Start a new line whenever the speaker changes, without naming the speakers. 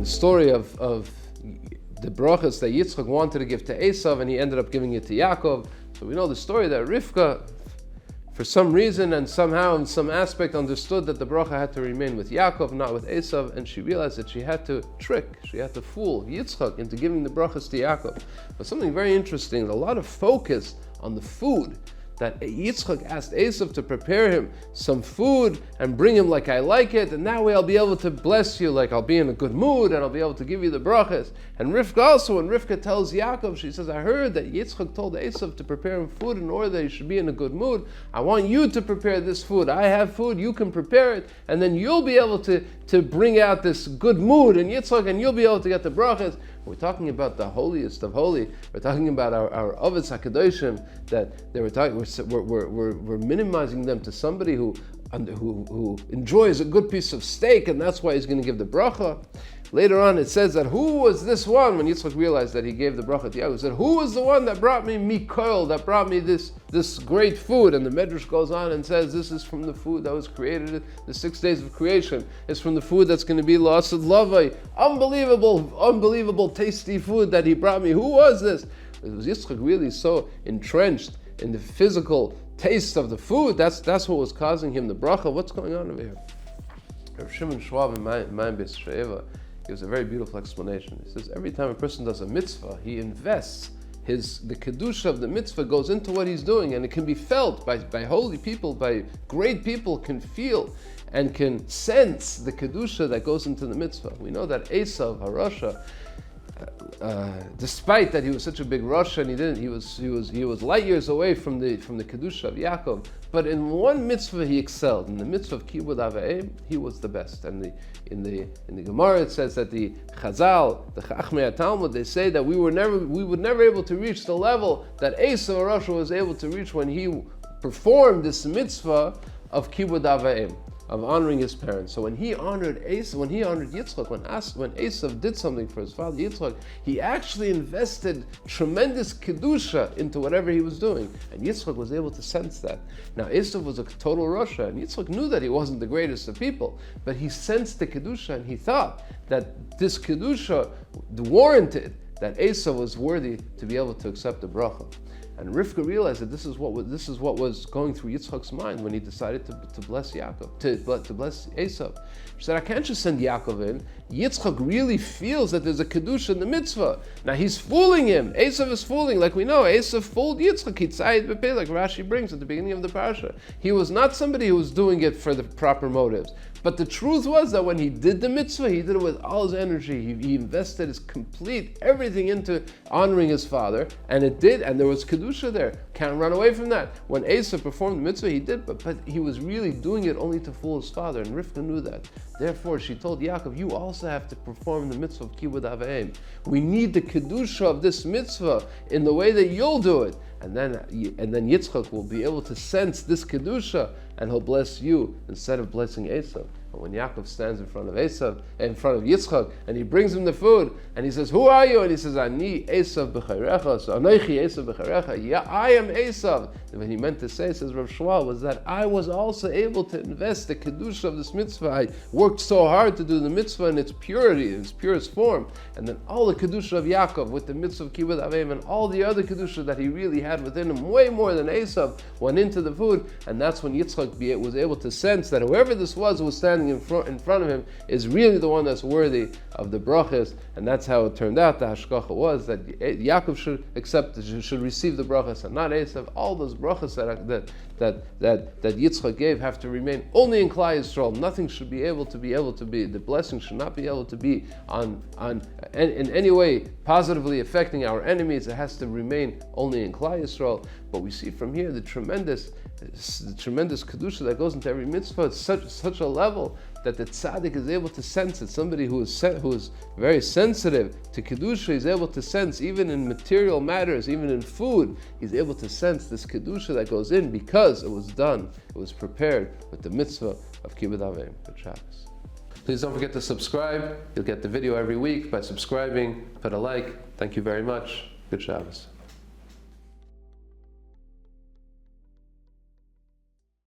the story of the brachas that Yitzchak wanted to give to Esav, and he ended up giving it to Yaakov. So we know the story that Rivka, for some reason and somehow in some aspect, understood that the bracha had to remain with Yaakov, not with Esav, and she realized that she had to fool Yitzchak into giving the brachas to Yaakov. But something very interesting, a lot of focus on the food, that Yitzchak asked Esav to prepare him some food and bring him like I like it, and that way I'll be able to bless you, like I'll be in a good mood and I'll be able to give you the brachas. And Rivka also, when Rivka tells Yaakov, she says, I heard that Yitzchak told Esav to prepare him food in order that he should be in a good mood. I want you to prepare this food. I have food, you can prepare it, and then you'll be able to bring out this good mood in Yitzchak, and you'll be able to get the brachas. We're talking about the holiest of holy. We're talking about our Avos HaKadoshim, that they were talking. We're minimizing them to somebody who enjoys a good piece of steak, and that's why he's going to give the bracha. Later on, it says that who was this one, when Yitzchak realized that he gave the bracha to Yaakov, he said, who was the one that brought me Mikoil, that brought me this great food? And the Medrash goes on and says, this is from the food that was created, the 6 days of creation. It's from the food that's going to be La'asad Lavai. Unbelievable, tasty food that he brought me. Who was this? It was Yitzchak really so entrenched in the physical taste of the food. That's what was causing him the bracha. What's going on over here? Rav Shimon Schwab in Maim Beis Sheva gives a very beautiful explanation. He says every time a person does a mitzvah, he invests the kedusha of the mitzvah goes into what he's doing, and it can be felt by holy people, by great people, can feel and can sense the kedusha that goes into the mitzvah. We know that Esav, HaRasha, despite that he was such a big Rasha, and he was light years away from the kedusha of Yaakov, but in one mitzvah he excelled. In the mitzvah of Kibud Avaim, he was the best. And in the Gemara it says that the Chazal, the Chachmei Talmud, they say that we would never able to reach the level that Esav HaRasha was able to reach when he performed this mitzvah of Kibud Avaim, of honoring his parents. So when he honored Esav, when he honored Yitzchak, when Esav did something for his father Yitzchak, he actually invested tremendous kedusha into whatever he was doing, and Yitzchak was able to sense that. Now Esav was a total Rasha, and Yitzchak knew that he wasn't the greatest of people, but he sensed the kedusha, and he thought that this kedusha warranted that Esav was worthy to be able to accept the bracha. And Rivka realized that this is what was going through Yitzchak's mind when he decided to bless Yaakov, to bless Esav. She said, I can't just send Yaakov in. Yitzchak really feels that there's a kedusha in the mitzvah. Now he's fooling him. Esav is fooling, like we know. Esav fooled Yitzchak, like Rashi brings at the beginning of the parasha. He was not somebody who was doing it for the proper motives. But the truth was that when he did the mitzvah, he did it with all his energy. He invested his everything into honoring his father, and it did, and there was kedusha there. Can't run away from that. When Esav performed the mitzvah, he did, but he was really doing it only to fool his father, and Rivka knew that. Therefore, she told Yaakov, you also have to perform the mitzvah of Kibud Avaim. We need the kedusha of this mitzvah in the way that you'll do it. And then Yitzchak will be able to sense this kedusha, and he'll bless you instead of blessing Esav. But when Yaakov stands in front of Yitzchak, and he brings him the food, and he says, who are you? And he says, Ani Esav b'charecha, so Anochi Esav b'charecha, yeah, I am Esav. And what he meant to say, says Rav Shmuel, was that I was also able to invest the kedusha of this mitzvah. I worked so hard to do the mitzvah in its purity, in its purest form, and then all the kedusha of Yaakov with the mitzvah of Kibud Avaim and all the other kedusha that he really had within him, way more than Esav, went into the food, and that's when Yitzchak was able to sense that whoever this was who was standing in front of him is really the one that's worthy of the brachas, and that's how it turned out. The hashgacha was that Yaakov should receive the brachas and not Esav. All those brachas that Yitzchak gave have to remain only in Klal Yisrael. Nothing should be able to be. The blessing should not be able to be in any way positively affecting our enemies. It has to remain only in Klal Yisrael. But we see from here the tremendous kedusha that goes into every mitzvah. It's such a level that the tzaddik is able to sense it. Somebody who is very sensitive to kedusha is able to sense, even in material matters, even in food, he's able to sense this kedusha that goes in because it was prepared with the mitzvah of Kibud Avaim. Good Shabbos. Please don't forget to subscribe. You'll get the video every week by subscribing. Put a like. Thank you very much. Good Shabbos.